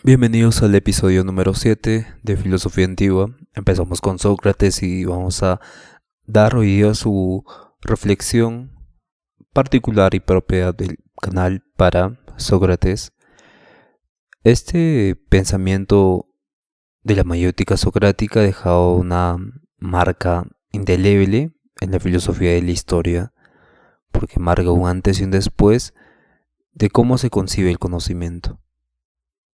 Bienvenidos al episodio número 7 de Filosofía Antigua. Empezamos con Sócrates y vamos a dar hoy día su reflexión particular y propia del canal para Sócrates. Este pensamiento de la mayéutica socrática ha dejado una marca indeleble en la filosofía de la historia, porque marca un antes y un después de cómo se concibe el conocimiento.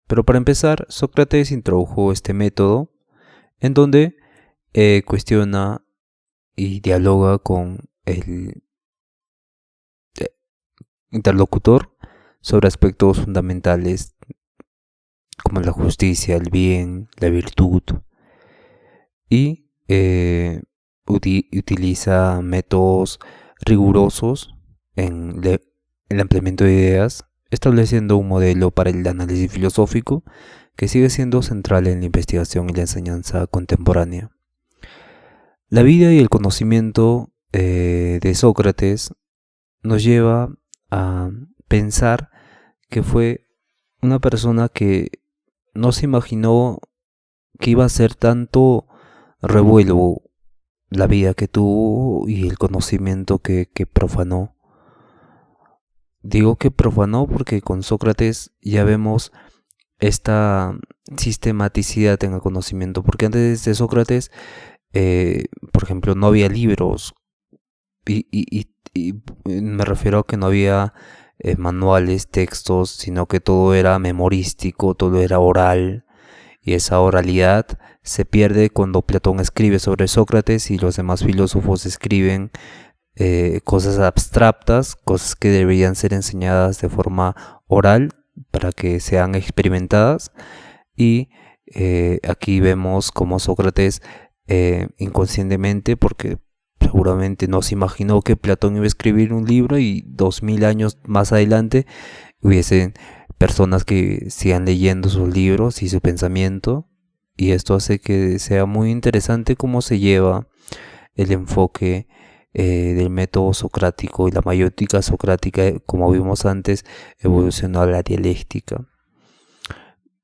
Pero para empezar, Sócrates introdujo este método en donde cuestiona y dialoga con el interlocutor sobre aspectos fundamentales como la justicia, el bien, la virtud, y utiliza métodos rigurosos en el ampliamiento de ideas, estableciendo un modelo para el análisis filosófico que sigue siendo central en la investigación y la enseñanza contemporánea. La vida y el conocimiento de Sócrates nos lleva a pensar que fue una persona que no se imaginó que iba a ser tanto revuelo la vida que tuvo y el conocimiento que profanó. Digo que profanó porque con Sócrates ya vemos esta sistematicidad en el conocimiento, porque antes de Sócrates, por ejemplo, no había libros y me refiero a que no había manuales, textos, sino que todo era memorístico, todo era oral, y esa oralidad se pierde cuando Platón escribe sobre Sócrates y los demás filósofos escriben cosas abstractas, cosas que deberían ser enseñadas de forma oral para que sean experimentadas. Y aquí vemos cómo Sócrates inconscientemente, porque seguramente no se imaginó que Platón iba a escribir un libro y 2000 años más adelante hubiesen personas que sigan leyendo sus libros y su pensamiento, y esto hace que sea muy interesante cómo se lleva el enfoque del método socrático y la mayéutica socrática, como vimos antes, evolucionó a la dialéctica.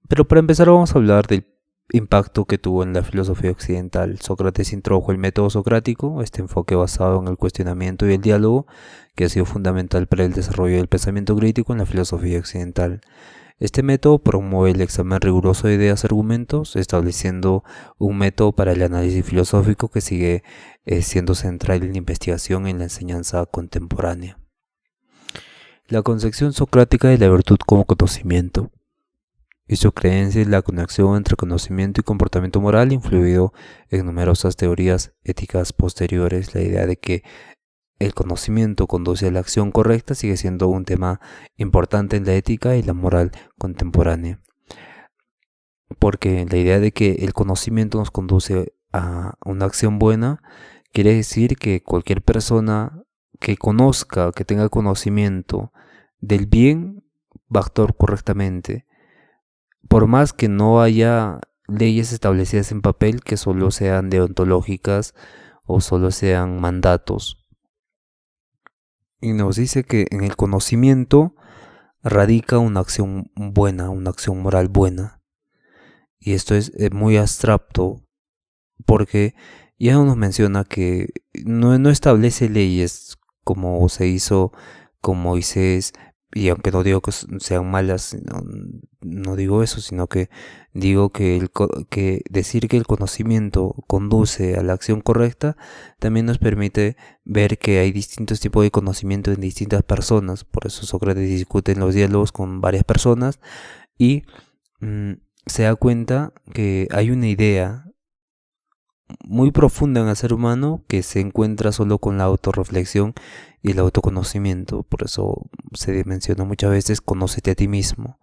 Pero para empezar vamos a hablar del impacto que tuvo en la filosofía occidental. Sócrates introdujo el método socrático, este enfoque basado en el cuestionamiento y el diálogo, que ha sido fundamental para el desarrollo del pensamiento crítico en la filosofía occidental. Este método promueve el examen riguroso de ideas y argumentos, estableciendo un método para el análisis filosófico que sigue siendo central en la investigación y en la enseñanza contemporánea. La concepción socrática de la virtud como conocimiento y su creencia en la conexión entre conocimiento y comportamiento moral, influido en numerosas teorías éticas posteriores. La idea de que el conocimiento conduce a la acción correcta sigue siendo un tema importante en la ética y la moral contemporánea, porque la idea de que el conocimiento nos conduce a una acción buena quiere decir que cualquier persona que conozca, que tenga conocimiento del bien, va a actuar correctamente, por más que no haya leyes establecidas en papel que solo sean deontológicas o solo sean mandatos. Y nos dice que en el conocimiento radica una acción buena, una acción moral buena. Y esto es muy abstracto porque ya nos menciona que no establece leyes como se hizo con Moisés, y aunque no digo que sean malas, no digo eso, sino que digo que decir que el conocimiento conduce a la acción correcta también nos permite ver que hay distintos tipos de conocimiento en distintas personas. Por eso Sócrates discute en los diálogos con varias personas y se da cuenta que hay una idea muy profunda en el ser humano que se encuentra solo con la autorreflexión y el autoconocimiento. Por eso se menciona muchas veces conócete a ti mismo,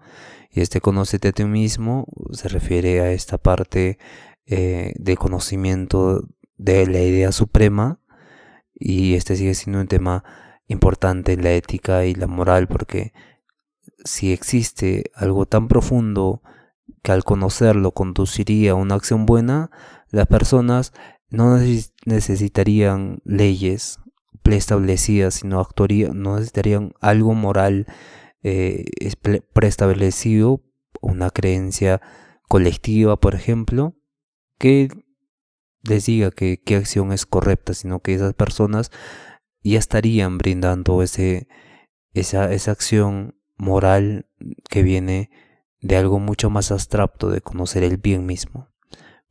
y este conócete a ti mismo se refiere a esta parte de conocimiento de la idea suprema, y este sigue siendo un tema importante en la ética y la moral, porque si existe algo tan profundo que al conocerlo conduciría a una acción buena, las personas no necesitarían leyes preestablecidas, sino no necesitarían algo moral preestablecido una creencia colectiva, por ejemplo, que les diga que qué acción es correcta, sino que esas personas ya estarían brindando esa acción moral que viene de algo mucho más abstracto, de conocer el bien mismo.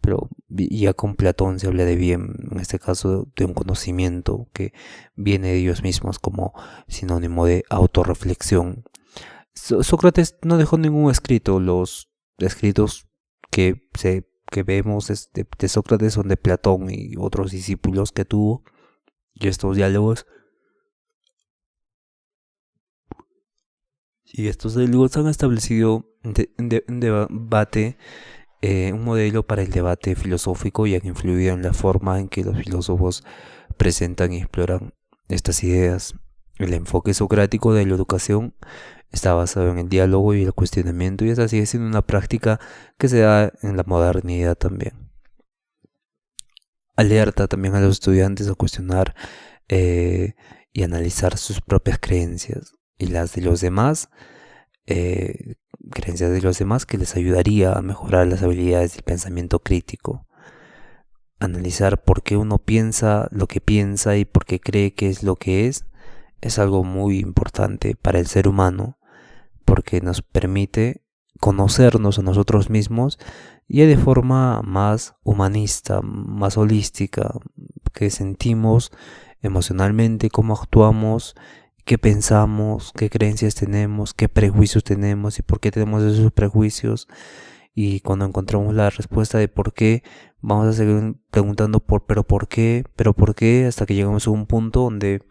Pero ya con Platón se habla de bien, en este caso de un conocimiento que viene de ellos mismos como sinónimo de autorreflexión. Sócrates no dejó ningún escrito. Los escritos que vemos de Sócrates son de Platón y otros discípulos que tuvo, y estos diálogos han establecido un debate, un modelo para el debate filosófico, y han influido en la forma en que los filósofos presentan y exploran estas ideas. El enfoque socrático de la educación está basado en el diálogo y el cuestionamiento, y esa sigue siendo una práctica que se da en la modernidad también. Alerta también a los estudiantes a cuestionar y analizar sus propias creencias y las de los demás, creencias de los demás, que les ayudaría a mejorar las habilidades del pensamiento crítico. Analizar por qué uno piensa lo que piensa y por qué cree que es lo que es algo muy importante para el ser humano, porque nos permite conocernos a nosotros mismos y de forma más humanista, más holística, que sentimos emocionalmente cómo actuamos, qué pensamos, qué creencias tenemos, qué prejuicios tenemos y por qué tenemos esos prejuicios. Y cuando encontramos la respuesta de por qué, vamos a seguir preguntando pero por qué, hasta que llegamos a un punto donde,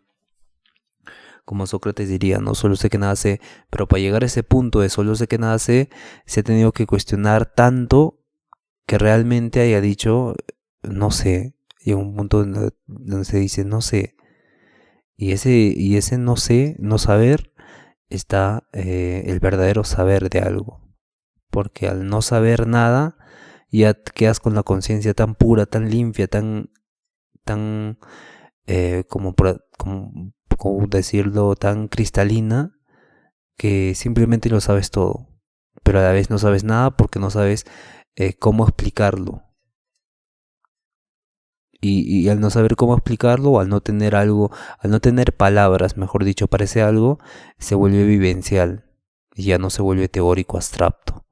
como Sócrates diría, no solo sé que nada sé, pero para llegar a ese punto de solo sé que nada sé, se ha tenido que cuestionar tanto que realmente haya dicho no sé. Llega un punto donde se dice no sé. Y ese no sé, no saber, está el verdadero saber de algo. Porque al no saber nada, ya te quedas con la conciencia tan pura, tan limpia, tan como decirlo, tan cristalina, que simplemente lo sabes todo, pero a la vez no sabes nada porque no sabes cómo explicarlo. Y al no saber cómo explicarlo, o al no tener algo, al no tener palabras, mejor dicho, para ese algo, se vuelve vivencial y ya no se vuelve teórico abstracto.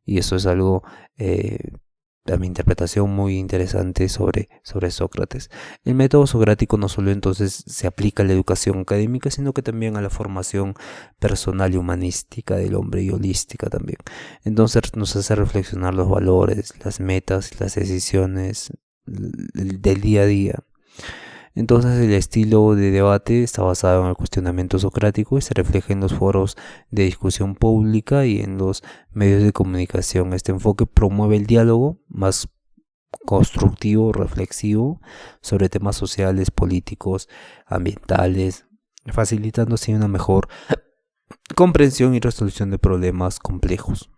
Y eso es algo, a mi interpretación, muy interesante sobre Sócrates. El método socrático no solo entonces se aplica a la educación académica, sino que también a la formación personal y humanística del hombre, y holística también. Entonces nos hace reflexionar los valores, las metas, las decisiones del día a día. Entonces el estilo de debate está basado en el cuestionamiento socrático y se refleja en los foros de discusión pública y en los medios de comunicación. Este enfoque promueve el diálogo más constructivo, reflexivo, sobre temas sociales, políticos, ambientales, facilitando así una mejor comprensión y resolución de problemas complejos.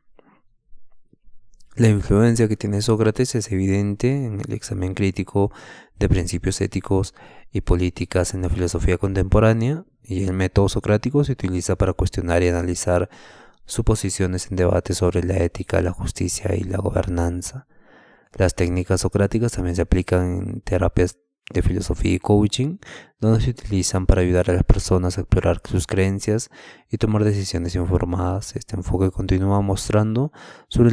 La influencia que tiene Sócrates es evidente en el examen crítico de principios éticos y políticas en la filosofía contemporánea, y el método socrático se utiliza para cuestionar y analizar suposiciones en debates sobre la ética, la justicia y la gobernanza. Las técnicas socráticas también se aplican en terapias de filosofía y coaching, donde se utilizan para ayudar a las personas a explorar sus creencias y tomar decisiones informadas. Este enfoque continúa mostrando su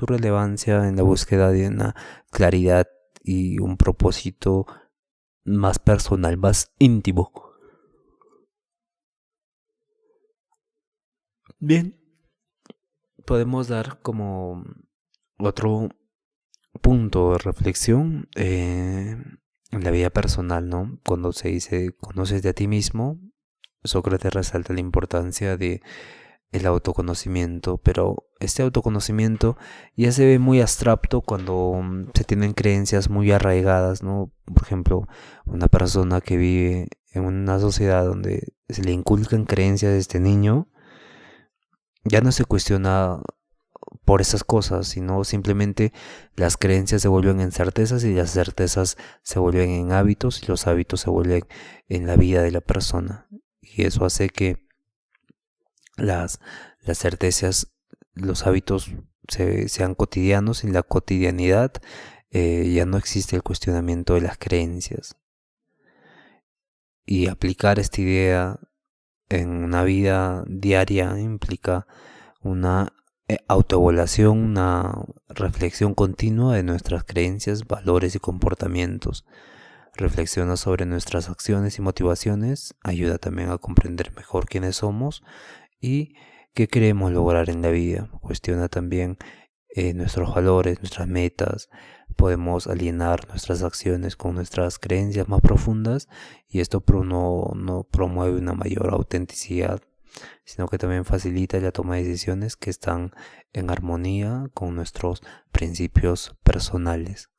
relevancia en la búsqueda de una claridad y un propósito más personal, más íntimo. Bien, podemos dar como otro punto de reflexión en la vida personal, ¿no? Cuando se dice conoces de a ti mismo, Sócrates resalta la importancia de el autoconocimiento, pero este autoconocimiento ya se ve muy abstracto cuando se tienen creencias muy arraigadas, ¿no? Por ejemplo, una persona que vive en una sociedad donde se le inculcan creencias desde niño, ya no se cuestiona por esas cosas, sino simplemente las creencias se vuelven en certezas, y las certezas se vuelven en hábitos, y los hábitos se vuelven en la vida de la persona. Y eso hace que las certezas los hábitos sean cotidianos, en la cotidianidad ya no existe el cuestionamiento de las creencias. Y aplicar esta idea en una vida diaria implica una autoevaluación, una reflexión continua de nuestras creencias, valores y comportamientos. Reflexiona sobre nuestras acciones y motivaciones, ayuda también a comprender mejor quiénes somos y qué queremos lograr en la vida. Cuestiona también nuestros valores, nuestras metas. Podemos alienar nuestras acciones con nuestras creencias más profundas y esto no promueve una mayor autenticidad, sino que también facilita la toma de decisiones que están en armonía con nuestros principios personales.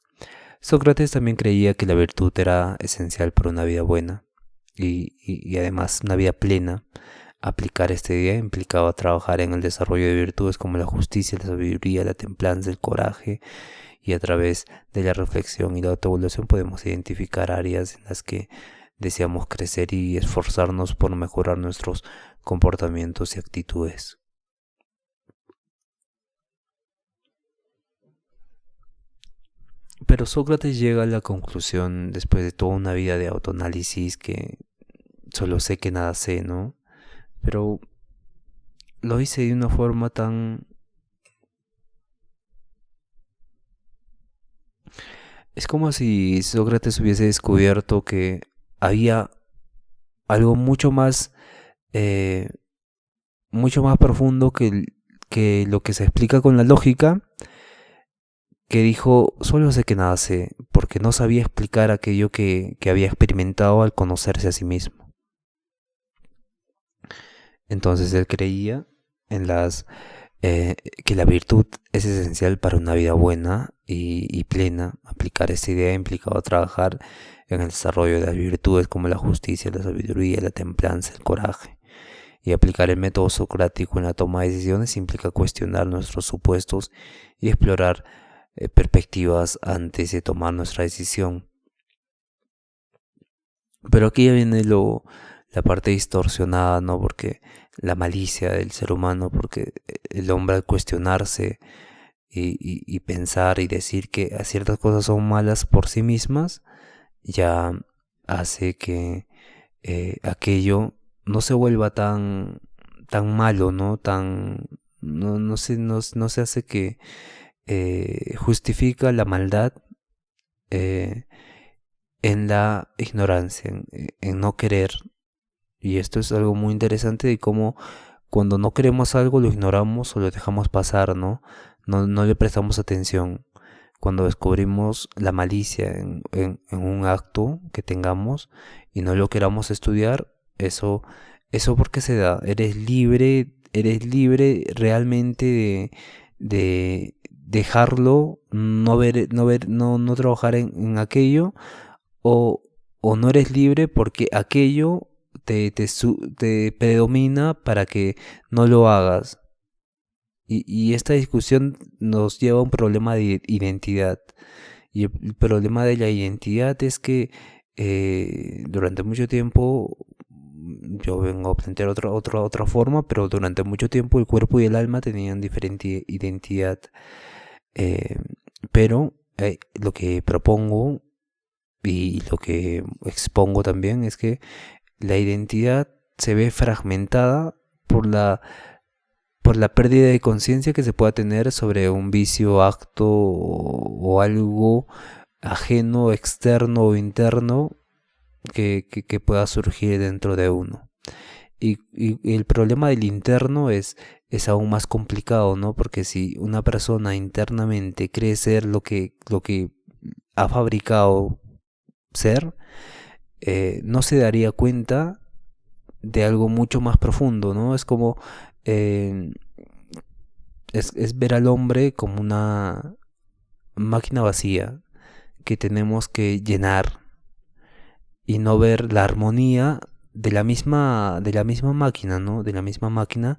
Sócrates también creía que la virtud era esencial para una vida buena y además una vida plena. Aplicar esta idea implicaba trabajar en el desarrollo de virtudes como la justicia, la sabiduría, la templanza, el coraje, y a través de la reflexión y la autoevaluación podemos identificar áreas en las que deseamos crecer y esforzarnos por mejorar nuestros comportamientos y actitudes. Pero Sócrates llega a la conclusión, después de toda una vida de autoanálisis, que solo sé que nada sé, ¿no? Pero lo hice de una forma tan... Es como si Sócrates hubiese descubierto que había algo mucho más profundo que lo que se explica con la lógica, que dijo, solo sé que nada sé, porque no sabía explicar aquello que había experimentado al conocerse a sí mismo. Entonces él creía en que la virtud es esencial para una vida buena y plena. Aplicar esta idea implicaba trabajar en el desarrollo de las virtudes como la justicia, la sabiduría, la templanza, el coraje. Y aplicar el método socrático en la toma de decisiones implica cuestionar nuestros supuestos y explorar perspectivas antes de tomar nuestra decisión. Pero aquí ya viene la parte distorsionada, ¿no? Porque la malicia del ser humano, porque el hombre al cuestionarse y pensar y decir que ciertas cosas son malas por sí mismas, ya hace que aquello no se vuelva tan malo, ¿no? No se hace que justifica la maldad en la ignorancia, en no querer. Y esto es algo muy interesante de cómo cuando no queremos algo lo ignoramos o lo dejamos pasar, ¿no? No le prestamos atención. Cuando descubrimos la malicia en un acto que tengamos y no lo queramos estudiar, eso ¿por qué se da? Eres libre realmente de dejarlo, no trabajar en aquello, o no eres libre porque aquello te predomina para que no lo hagas. Y esta discusión nos lleva a un problema de identidad. Y el problema de la identidad es que durante mucho tiempo, yo vengo a plantear otra forma, pero durante mucho tiempo el cuerpo y el alma tenían diferente identidad. Pero lo que propongo y lo que expongo también es que la identidad se ve fragmentada por la pérdida de conciencia que se pueda tener sobre un vicio, acto o algo ajeno, externo o interno que pueda surgir dentro de uno. Y el problema del interno es aún más complicado, ¿no? Porque si una persona internamente cree ser lo que ha fabricado ser, no se daría cuenta de algo mucho más profundo, ¿no? Es como es ver al hombre como una máquina vacía que tenemos que llenar y no ver la armonía de la misma máquina, ¿no? De la misma máquina,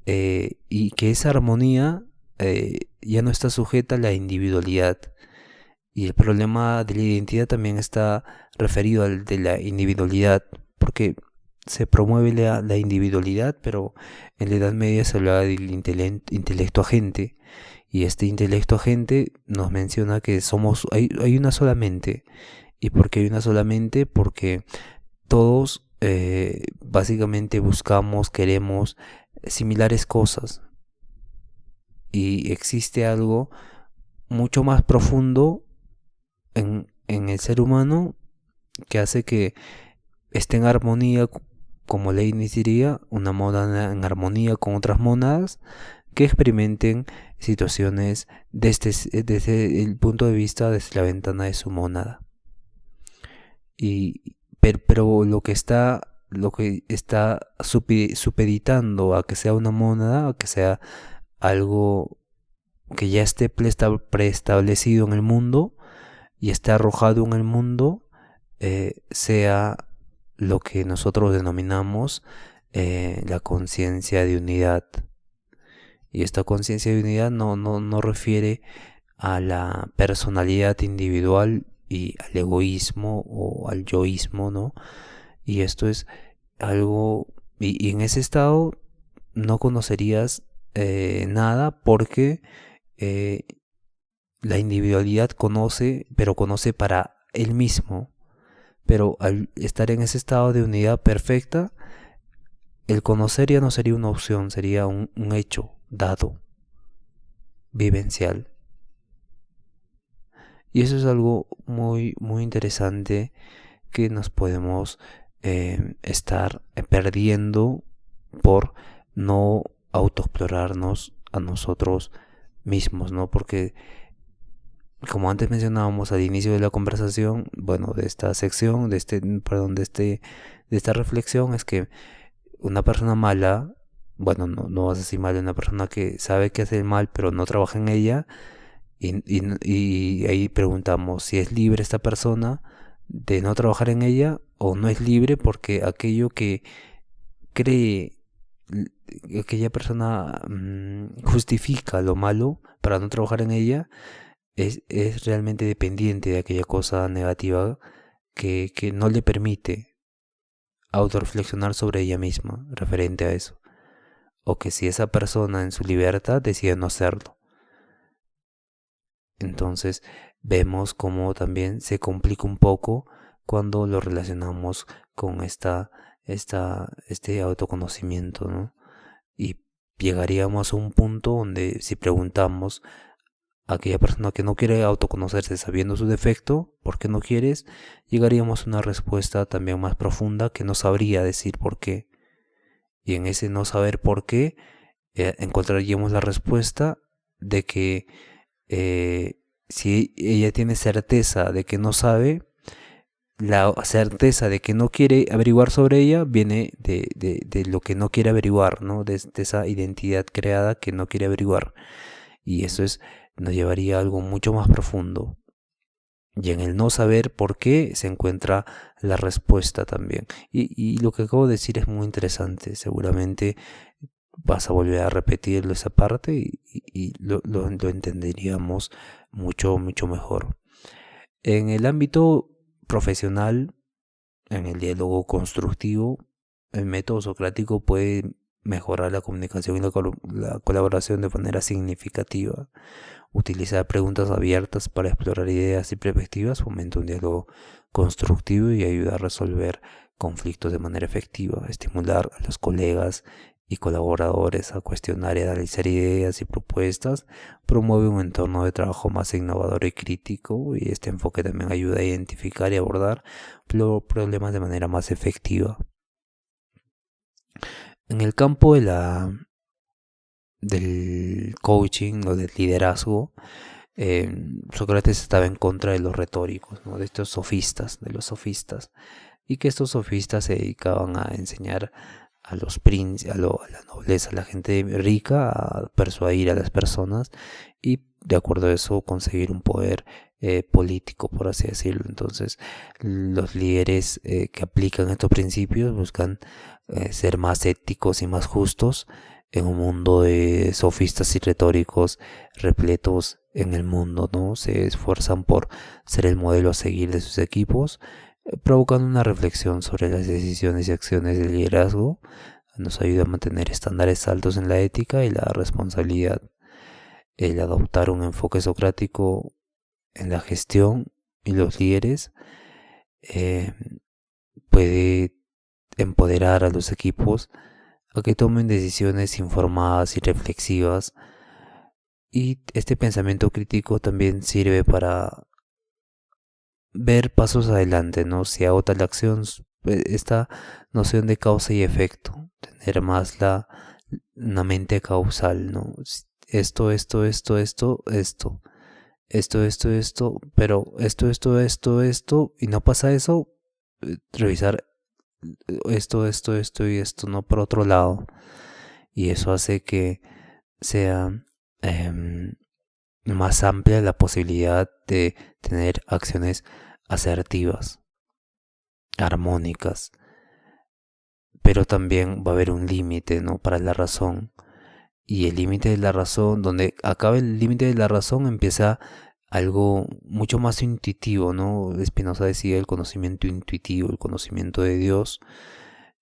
y que esa armonía ya no está sujeta a la individualidad. Y el problema de la identidad también está referido al de la individualidad, porque se promueve la individualidad, pero en la Edad Media se hablaba del intelecto agente, y este intelecto agente nos menciona que hay una sola mente. ¿Y por qué hay una sola mente? Porque todos básicamente buscamos, queremos similares cosas, y existe algo mucho más profundo en el ser humano que hace que esté en armonía, como Leibniz diría, una mónada en armonía con otras mónadas que experimenten situaciones desde el punto de vista, desde la ventana de su mónada. Pero lo que está supeditando a que sea una mónada, a que sea algo que ya esté preestablecido en el mundo y esté arrojado en el mundo, sea lo que nosotros denominamos la conciencia de unidad. Y esta conciencia de unidad no refiere a la personalidad individual y al egoísmo o al yoísmo, ¿no? Y esto es algo, y en ese estado no conocerías nada, porque la individualidad conoce, pero conoce para él mismo. Pero al estar en ese estado de unidad perfecta, el conocer ya no sería una opción, sería un hecho dado, vivencial. Y eso es algo muy, muy interesante que nos podemos estar perdiendo por no autoexplorarnos a nosotros mismos, ¿no? Porque, como antes mencionábamos al inicio de la conversación, bueno, de esta sección, de esta reflexión, es que una persona mala, bueno, no vas a decir mal, una persona que sabe que hace el mal pero no trabaja en ella, y ahí preguntamos si es libre esta persona de no trabajar en ella, o no es libre porque aquello que cree aquella persona justifica lo malo para no trabajar en ella, es realmente dependiente de aquella cosa negativa que no le permite autorreflexionar sobre ella misma referente a eso, o que si esa persona en su libertad decide no hacerlo. Entonces vemos cómo también se complica un poco cuando lo relacionamos con este autoconocimiento, ¿no? Y llegaríamos a un punto donde, si preguntamos a aquella persona que no quiere autoconocerse sabiendo su defecto, ¿por qué no quieres?, llegaríamos a una respuesta también más profunda que no sabría decir por qué. Y en ese no saber por qué, encontraríamos la respuesta de que si ella tiene certeza de que no sabe, la certeza de que no quiere averiguar sobre ella viene de lo que no quiere averiguar, ¿no? De esa identidad creada que no quiere averiguar. Y eso nos llevaría a algo mucho más profundo. Y en el no saber por qué se encuentra la respuesta también. Y lo que acabo de decir es muy interesante. Seguramente vas a volver a repetirlo esa parte y lo entenderíamos mucho, mucho mejor. En el ámbito profesional, en el diálogo constructivo, el método socrático puede mejorar la comunicación y la colaboración de manera significativa. Utilizar preguntas abiertas para explorar ideas y perspectivas fomenta un diálogo constructivo y ayuda a resolver conflictos de manera efectiva. Estimular a los colegas y colaboradores a cuestionar y analizar ideas y propuestas promueve un entorno de trabajo más innovador y crítico, y este enfoque también ayuda a identificar y abordar problemas de manera más efectiva. En el campo del coaching o del liderazgo, Sócrates estaba en contra de los retóricos, ¿no? De los sofistas, y que estos sofistas se dedicaban a enseñar a los príncipes, a la nobleza, a la gente rica, a persuadir a las personas y, de acuerdo a eso, conseguir un poder político, por así decirlo. Entonces, los líderes que aplican estos principios buscan ser más éticos y más justos en un mundo de sofistas y retóricos repletos en el mundo, ¿no? Se esfuerzan por ser el modelo a seguir de sus equipos, provocando una reflexión sobre las decisiones y acciones del liderazgo. Nos ayuda a mantener estándares altos en la ética y la responsabilidad. El adoptar un enfoque socrático en la gestión y los líderes eh, puede empoderar a los equipos a que tomen decisiones informadas y reflexivas. Y este pensamiento crítico también sirve para ver pasos adelante, ¿no? Si hago tal acción, esta noción de causa y efecto, tener más una mente causal, ¿no? Pero esto, y no pasa eso, revisar esto y esto, no por otro lado. Y eso hace que sea em, más amplia la posibilidad de tener acciones asertivas, armónicas, pero también va a haber un límite, ¿no? Para la razón. Y el límite de la razón, donde acaba el límite de la razón, empieza algo mucho más intuitivo, ¿no? Spinoza decía el conocimiento intuitivo, el conocimiento de Dios.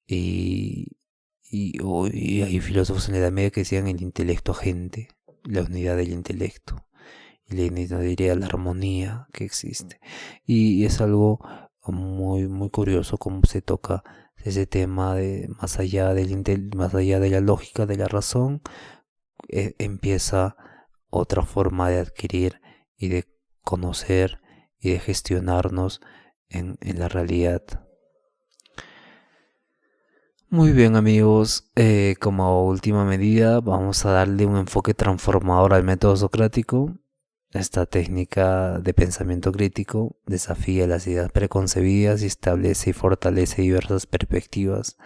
Y, y hay filósofos en la Edad Media que decían el intelecto agente, la unidad del intelecto. Y la unidad diría la armonía que existe. Y es algo muy, muy curioso cómo se toca ese tema de más allá de la lógica, de la razón, empieza otra forma de adquirir y de conocer y de gestionarnos en la realidad. Muy bien amigos, como última medida vamos a darle un enfoque transformador al método socrático. Esta técnica de pensamiento crítico desafía las ideas preconcebidas y establece y fortalece diversas perspectivas,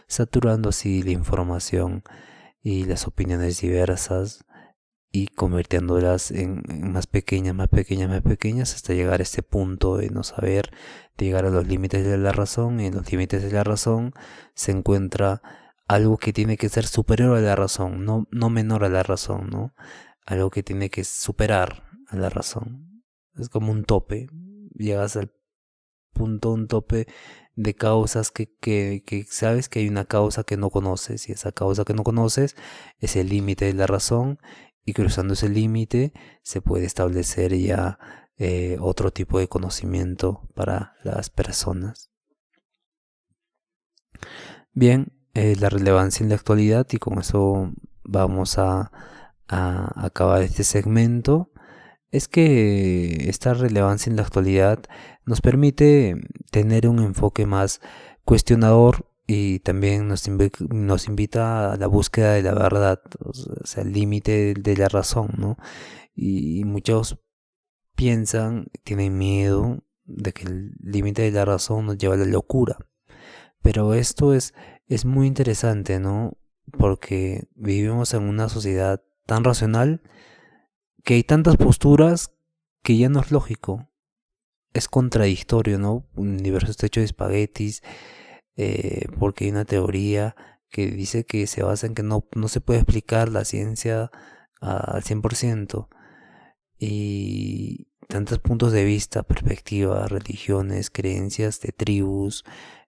saturando así la información y las opiniones diversas y convirtiéndolas en más pequeñas, más pequeñas, más pequeñas hasta llegar a este punto de no saber, de llegar a los límites de la razón, y en los límites de la razón se encuentra algo que tiene que ser superior a la razón, no menor a la razón, ¿no? Algo que tiene que superar a la razón. Es como un tope, llegas al punto, un tope de causas que sabes que hay una causa que no conoces, y esa causa que no conoces es el límite de la razón, y cruzando ese límite se puede establecer ya otro tipo de conocimiento para las personas. Bien, la relevancia en la actualidad, y con eso vamos a acabar este segmento, es que esta relevancia en la actualidad nos permite tener un enfoque más cuestionador, y también nos invita a la búsqueda de la verdad, o sea, el límite de la razón, ¿no? Y muchos piensan, tienen miedo de que el límite de la razón nos lleva a la locura. Pero esto es muy interesante, ¿no? Porque vivimos en una sociedad tan racional que hay tantas posturas que ya no es lógico. Es contradictorio, ¿no? Un universo está hecho de espaguetis, porque hay una teoría que dice que se basa en que no se puede explicar la ciencia al 100%. Y tantos puntos de vista, perspectivas, religiones, creencias de tribus,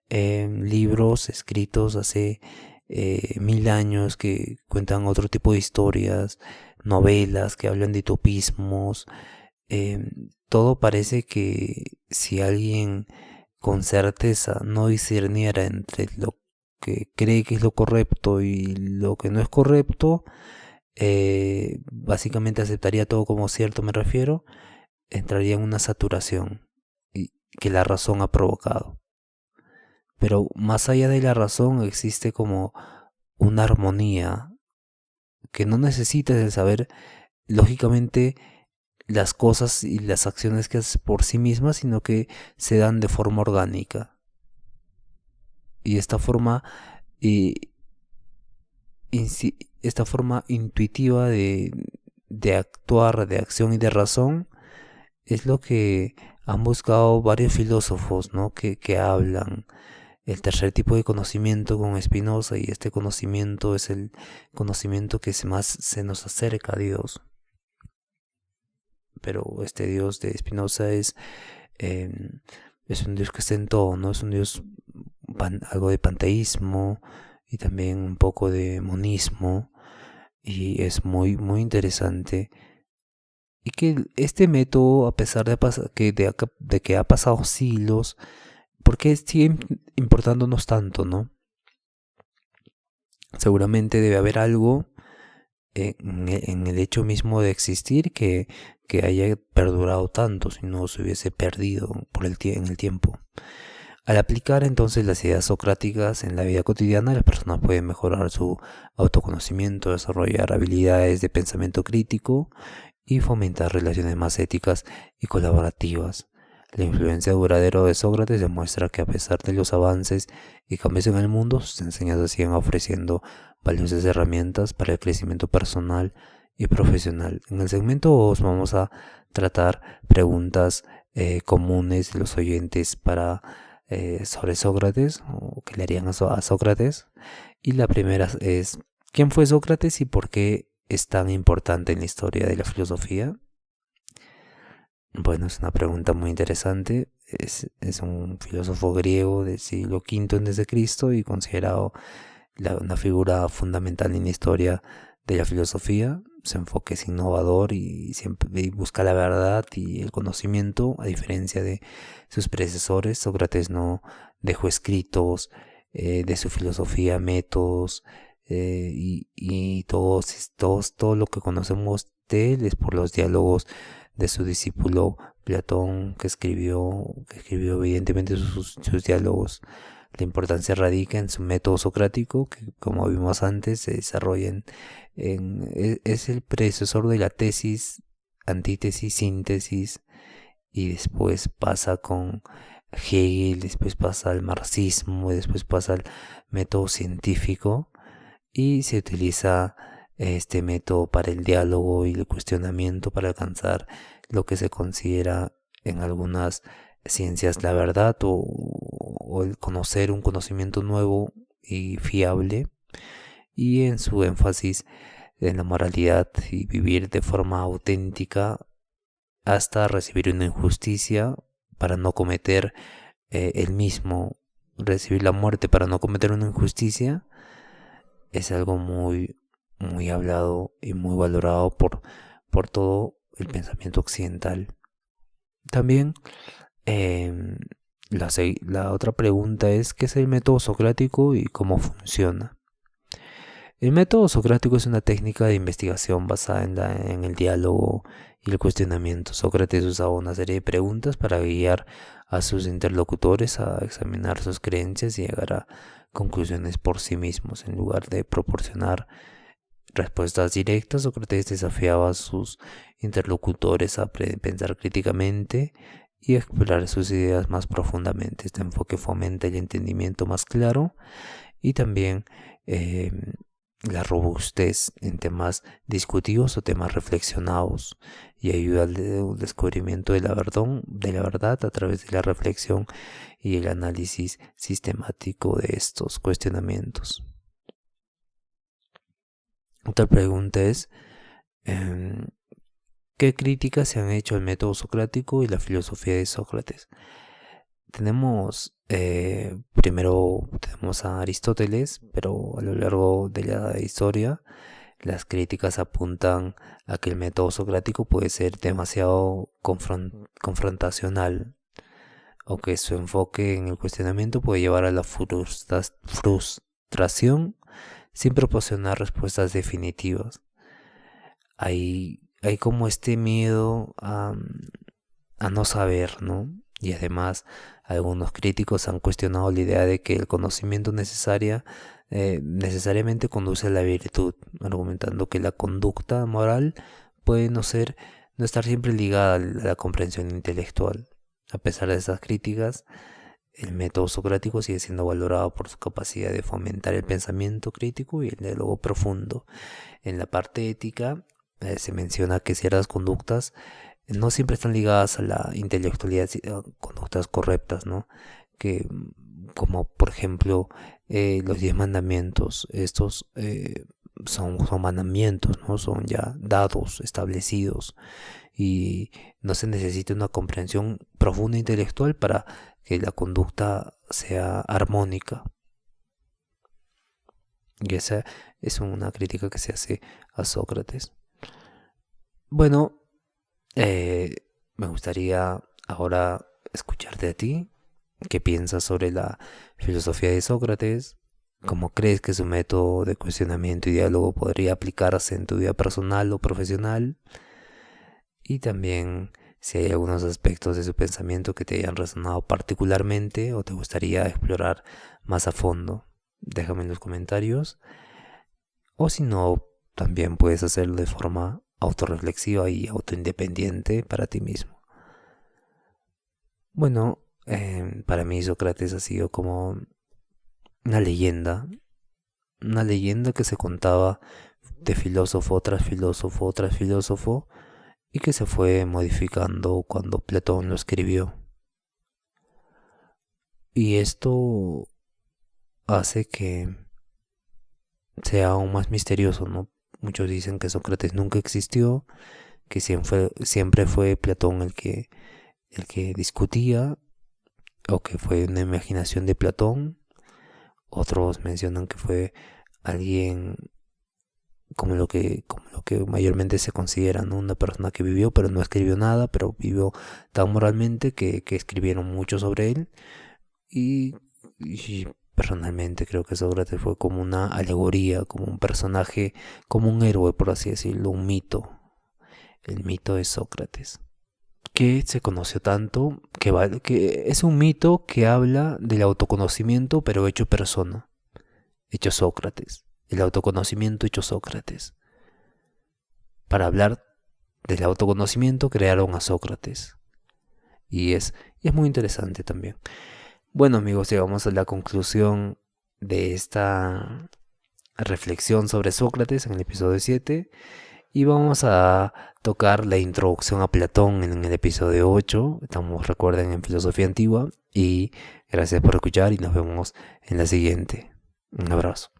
libros escritos hace 1000 años que cuentan otro tipo de historias, novelas que hablan de utopismos. Todo parece que si alguien con certeza no discerniera entre lo que cree que es lo correcto y lo que no es correcto, básicamente aceptaría todo como cierto, me refiero, entraría en una saturación que la razón ha provocado. Pero más allá de la razón existe como una armonía que no necesitas de saber lógicamente las cosas y las acciones que haces por sí mismas, sino que se dan de forma orgánica. Y y, esta forma intuitiva de actuar, de acción y de razón, es lo que han buscado varios filósofos, ¿no? Que hablan. El tercer tipo de conocimiento con Spinoza, y este conocimiento es el conocimiento que más se nos acerca a Dios. Pero este Dios de Spinoza es es un Dios que está en todo, ¿no? Es un Dios algo de panteísmo y también un poco de monismo, y es muy, muy interesante. Y que este método, a pesar de que ha pasado siglos, ¿por qué sigue importándonos tanto, no? Seguramente debe haber algo en el hecho mismo de existir que haya perdurado tanto, si no se hubiese perdido en el tiempo. Al aplicar entonces las ideas socráticas en la vida cotidiana, las personas pueden mejorar su autoconocimiento, desarrollar habilidades de pensamiento crítico y fomentar relaciones más éticas y colaborativas. La influencia duradera de Sócrates demuestra que a pesar de los avances y cambios en el mundo, sus enseñanzas siguen ofreciendo valiosas herramientas para el crecimiento personal y profesional. En el segmento 2 vamos a tratar preguntas comunes de los oyentes sobre Sócrates, o que le harían a Sócrates. Y la primera es: ¿quién fue Sócrates y por qué es tan importante en la historia de la filosofía? Bueno, es una pregunta muy interesante. Es un filósofo griego del siglo V a.C. y considerado una figura fundamental en la historia de la filosofía. Su enfoque es innovador y siempre busca la verdad y el conocimiento. A diferencia de sus predecesores, Sócrates no dejó escritos de su filosofía, métodos, y todo lo que conocemos de él es por los diálogos de su discípulo Platón, que escribió evidentemente sus diálogos. La importancia radica en su método socrático, que como vimos antes se desarrolla es el predecesor de la tesis, antítesis, síntesis, y después pasa con Hegel, después pasa al marxismo, y después pasa al método científico, y se utiliza este método para el diálogo y el cuestionamiento para alcanzar lo que se considera en algunas ciencias la verdad, o el conocer un conocimiento nuevo y fiable, y en su énfasis en la moralidad y vivir de forma auténtica hasta recibir una injusticia para no cometer el mismo, recibir la muerte para no cometer una injusticia. Es algo muy, muy hablado y muy valorado por todo el pensamiento occidental. También em, la otra pregunta es: ¿qué es el método socrático y cómo funciona? El método socrático es una técnica de investigación basada en el diálogo y el cuestionamiento. Sócrates usaba una serie de preguntas para guiar a sus interlocutores a examinar sus creencias y llegar a conclusiones por sí mismos. En lugar de proporcionar respuestas directas, Sócrates desafiaba a sus interlocutores a pensar críticamente y a explorar sus ideas más profundamente. Este enfoque fomenta el entendimiento más claro y también eh, la robustez en temas discutidos o temas reflexionados, y ayuda al descubrimiento de la verdad a través de la reflexión y el análisis sistemático de estos cuestionamientos. Otra pregunta es: ¿qué críticas se han hecho al método socrático y la filosofía de Sócrates? Primero tenemos a Aristóteles, pero a lo largo de la historia las críticas apuntan a que el método socrático puede ser demasiado confrontacional, o que su enfoque en el cuestionamiento puede llevar a la frustración sin proporcionar respuestas definitivas. Hay como este miedo a no saber, ¿no? Y además, algunos críticos han cuestionado la idea de que el conocimiento necesariamente conduce a la virtud, argumentando que la conducta moral puede no estar siempre ligada a la comprensión intelectual. A pesar de estas críticas, el método socrático sigue siendo valorado por su capacidad de fomentar el pensamiento crítico y el diálogo profundo. En la parte ética, se menciona que ciertas conductas no siempre están ligadas a la intelectualidad, conductas correctas, ¿no? Como por ejemplo los 10 mandamientos. Estos son mandamientos, ¿no? Son ya dados, establecidos, y no se necesita una comprensión profunda intelectual para que la conducta sea armónica. Y esa es una crítica que se hace a Sócrates. Bueno, me gustaría ahora escucharte a ti. ¿Qué piensas sobre la filosofía de Sócrates? ¿Cómo crees que su método de cuestionamiento y diálogo podría aplicarse en tu vida personal o profesional? Y también si hay algunos aspectos de su pensamiento que te hayan resonado particularmente o te gustaría explorar más a fondo. Déjame en los comentarios. O si no, también puedes hacerlo de forma autorreflexiva y autoindependiente para ti mismo. Bueno, para mí Sócrates ha sido como una leyenda que se contaba de filósofo tras filósofo tras filósofo y que se fue modificando cuando Platón lo escribió. Y esto hace que sea aún más misterioso, ¿no? Muchos dicen que Sócrates nunca existió, que siempre fue Platón el que discutía, o que fue una imaginación de Platón. Otros mencionan que fue alguien como lo que mayormente se considera, ¿no? Una persona que vivió pero no escribió nada, pero vivió tan moralmente que escribieron mucho sobre él. Y personalmente creo que Sócrates fue como una alegoría, como un personaje, como un héroe, por así decirlo, un mito. El mito de Sócrates, que se conoció tanto, que es un mito que habla del autoconocimiento, pero hecho persona, hecho Sócrates. El autoconocimiento hecho Sócrates. Para hablar del autoconocimiento crearon a Sócrates. Y es muy interesante también. Bueno amigos, llegamos a la conclusión de esta reflexión sobre Sócrates en el episodio 7. Y vamos a tocar la introducción a Platón en el episodio 8. Estamos, recuerden, en Filosofía Antigua. Y gracias por escuchar y nos vemos en la siguiente. Un abrazo.